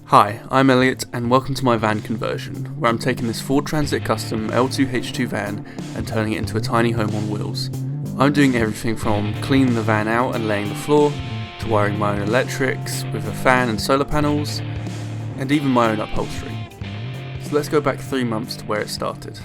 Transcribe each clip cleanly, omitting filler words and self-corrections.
Hi, I'm Elliot and welcome to my van conversion, where I'm taking this Ford Transit Custom L2H2 van and turning it into a tiny home on wheels. I'm doing everything from cleaning the van out and laying the floor, to wiring my own electrics with a fan and solar panels, and even my own upholstery. So let's go back 3 months to where it started.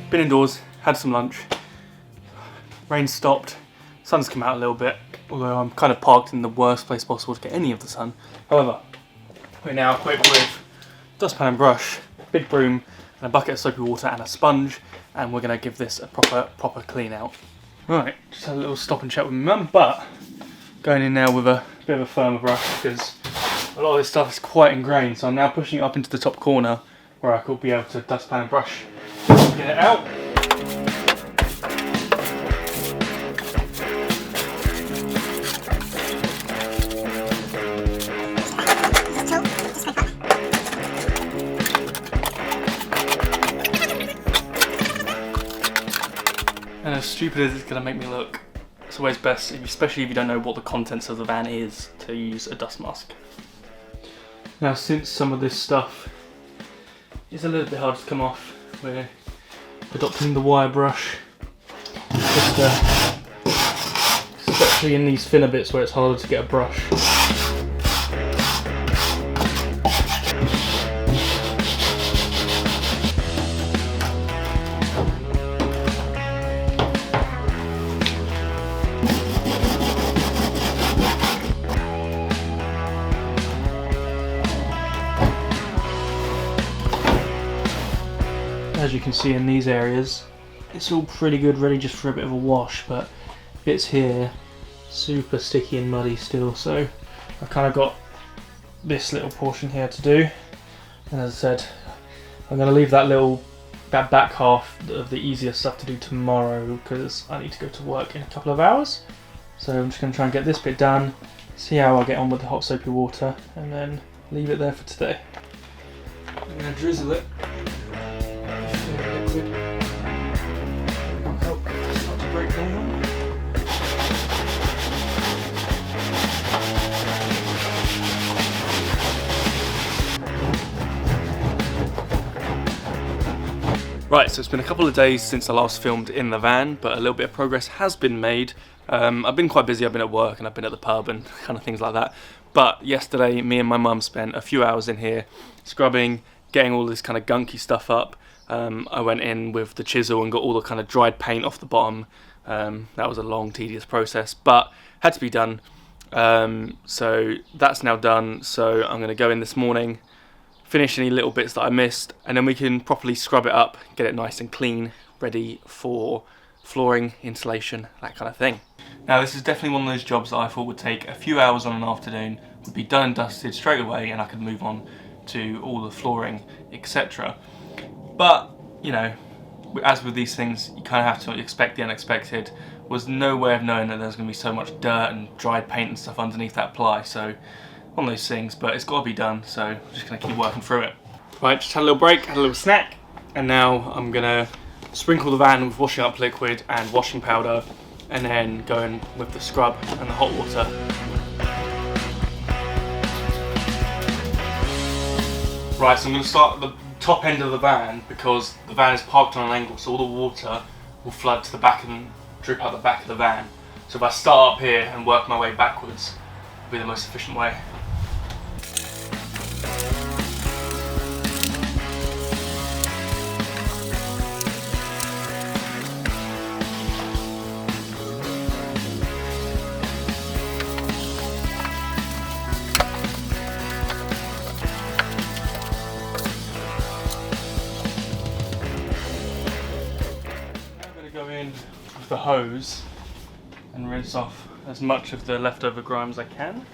Been indoors, had some lunch, rain stopped, sun's come out a little bit, although I'm kind of parked in the worst place possible to get any of the sun. However, we're now equipped with dustpan and brush, big broom, and a bucket of soapy water and a sponge, and we're going to give this a proper clean out. Right, just had a little stop and chat with my mum, but going in now with a bit of a firmer brush because a lot of this stuff is quite ingrained, so I'm now pushing it up into the top corner where I could be able to dustpan and brush. Get it out. And as stupid as it's going to make me look, it's always best, especially if you don't know what the contents of the van is, to use a dust mask. Now, since some of this stuff is a little bit hard to come off, we're adopting the wire brush, just especially in these thinner bits where it's harder to get a brush. As you can see in these areas, it's all pretty good, ready just for a bit of a wash, but bits here, super sticky and muddy still, so I've kind of got this little portion here to do, and as I said, I'm going to leave that back half of the easier stuff to do tomorrow, because I need to go to work in a couple of hours, so I'm just going to try and get this bit done, see how I get on with the hot soapy water, and then leave it there for today. I'm going to drizzle it. Right, so it's been a couple of days since I last filmed in the van, but a little bit of progress has been made. I've been quite busy, I've been at work and I've been at the pub and kind of things like that. But yesterday, me and my mum spent a few hours in here scrubbing, getting all this kind of gunky stuff up. I went in with the chisel and got all the kind of dried paint off the bottom. That was a long, tedious process, but had to be done. So that's now done, so I'm going to go in this morning, finish any little bits that I missed, and then we can properly scrub it up, get it nice and clean, ready for flooring, insulation, that kind of thing. Now, this is definitely one of those jobs that I thought would take a few hours on an afternoon, would be done and dusted straight away, and I could move on to all the flooring, etc. But, you know, as with these things, you kind of have to expect the unexpected. Was no way of knowing that there's going to be so much dirt and dried paint and stuff underneath that ply, so one of those things, but it's got to be done, so I'm just going to keep working through it. Right, just had a little break, had a little snack, and now I'm going to sprinkle the van with washing up liquid and washing powder, and then go in with the scrub and the hot water. Right, so I'm going to start at the top end of the van, because the van is parked on an angle, so all the water will flood to the back and drip out the back of the van. So if I start up here and work my way backwards, it'll be the most efficient way. Go in with the hose and rinse off as much of the leftover grime as I can.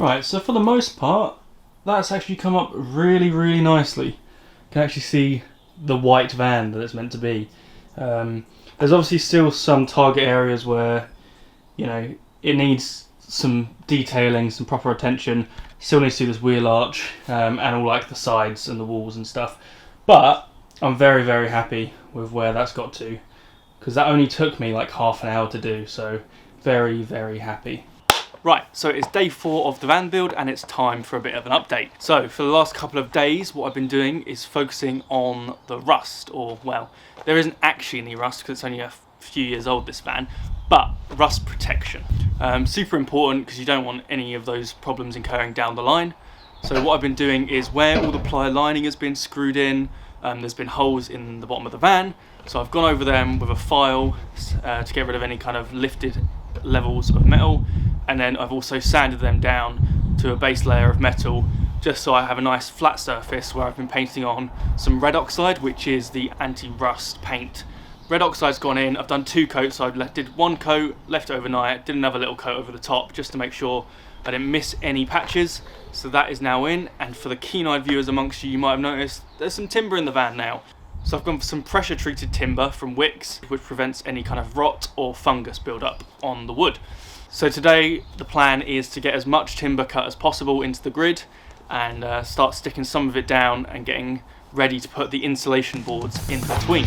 Right, so for the most part, that's actually come up really, really nicely. You can actually see the white van that it's meant to be. There's obviously still some target areas where, you know, it needs some detailing, some proper attention. Still needs to do this wheel arch, and all like the sides and the walls and stuff. But I'm very, very happy with where that's got to, because that only took me like half an hour to do, so very, very happy. Right, so it's day 4 of the van build and it's time for a bit of an update. So for the last couple of days, what I've been doing is focusing on the rust, or well, there isn't actually any rust because it's only a few years old, this van, but rust protection. Super important because you don't want any of those problems incurring down the line. So what I've been doing is where all the ply lining has been screwed in, there's been holes in the bottom of the van, so I've gone over them with a file to get rid of any kind of lifted levels of metal, and then I've also sanded them down to a base layer of metal just so I have a nice flat surface where I've been painting on some red oxide, which is the anti-rust paint. Red oxide's gone in, I've done 2 coats, so I did 1 coat, left it overnight, did another little coat over the top just to make sure I didn't miss any patches. So that is now in, and for the keen-eyed viewers amongst you, you might have noticed there's some timber in the van now. So I've gone for some pressure treated timber from Wicks, which prevents any kind of rot or fungus build-up on the wood. So today the plan is to get as much timber cut as possible into the grid and start sticking some of it down and getting ready to put the insulation boards in between.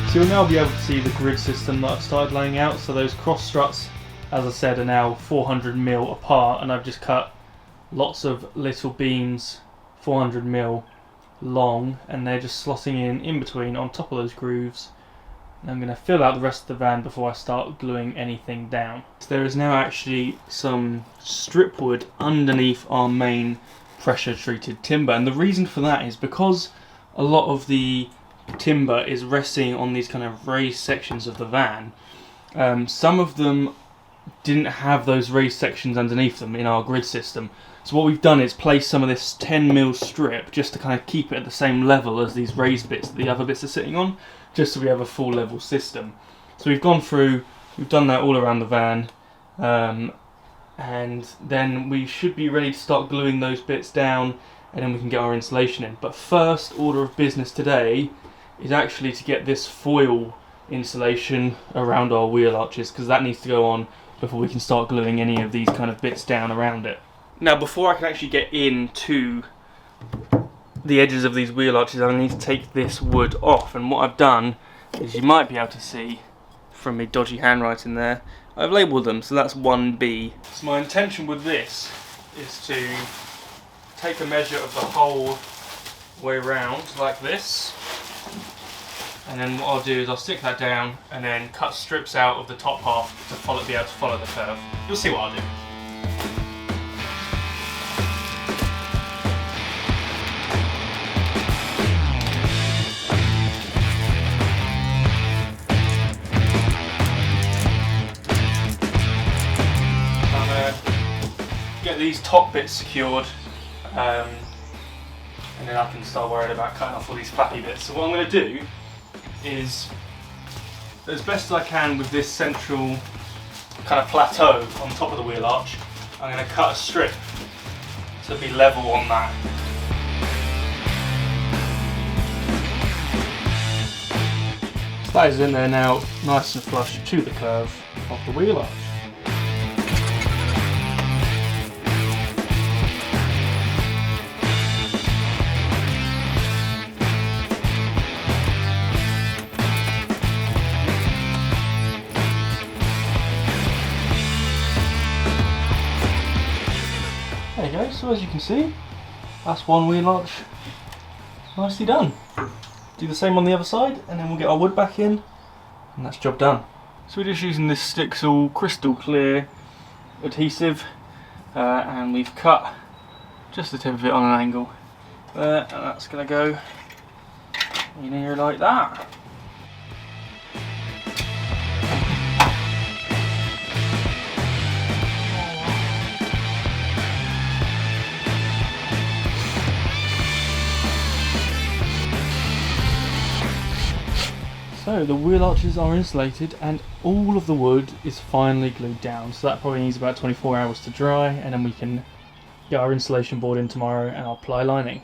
So you'll now be able to see the grid system that I've started laying out. So those cross struts, as I said, are now 400mm apart, and I've just cut lots of little beams 400mm long, and they're just slotting in between on top of those grooves. And I'm going to fill out the rest of the van before I start gluing anything down. So there is now actually some strip wood underneath our main pressure treated timber, and the reason for that is because a lot of the timber is resting on these kind of raised sections of the van. Some of them didn't have those raised sections underneath them in our grid system. So what we've done is place some of this 10mm strip just to kind of keep it at the same level as these raised bits that the other bits are sitting on, just so we have a full level system. So we've gone through, we've done that all around the van, and then we should be ready to start gluing those bits down, and then we can get our insulation in. But first order of business today is actually to get this foil insulation around our wheel arches, because that needs to go on before we can start gluing any of these kind of bits down around it. Now before I can actually get into the edges of these wheel arches, I need to take this wood off, and what I've done is, you might be able to see from my dodgy handwriting there, I've labelled them, so that's 1B. So my intention with this is to take a measure of the whole way around like this, and then what I'll do is I'll stick that down and then cut strips out of the top half to be able to follow the curve. You'll see what I'll do. Get these top bits secured, and then I can start worrying about cutting off all these flappy bits. So what I'm going to do is, as best as I can with this central kind of plateau on top of the wheel arch, I'm going to cut a strip to be level on that. So that is in there now, nice and flush to the curve of the wheel arch. There you go, so as you can see, that's one wheel arch nicely done. Do the same on the other side, and then we'll get our wood back in, and that's job done. So we're just using this Stixel crystal clear adhesive. and we've cut just the tip of it on an angle there, and that's going to go in here like that. So the wheel arches are insulated and all of the wood is finally glued down, so that probably needs about 24 hours to dry, and then we can get our insulation board in tomorrow and our ply lining.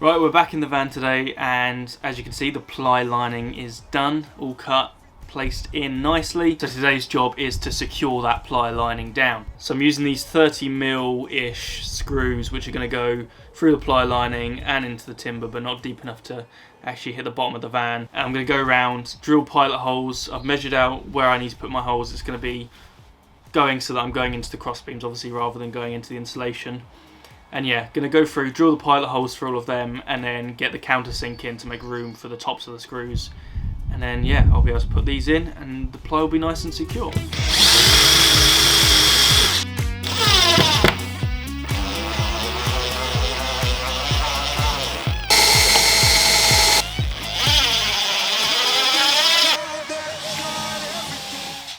Right, we're back in the van today, and as you can see the ply lining is done, all cut, placed in nicely. So today's job is to secure that ply lining down. So I'm using these 30mm-ish screws which are going to go through the ply lining and into the timber, but not deep enough to actually hit the bottom of the van. And I'm going to go around, drill pilot holes. I've measured out where I need to put my holes. It's going to be going so that I'm going into the cross beams obviously rather than going into the insulation. And yeah, going to go through, drill the pilot holes for all of them, and then get the countersink in to make room for the tops of the screws. And then yeah, I'll be able to put these in and the ply will be nice and secure.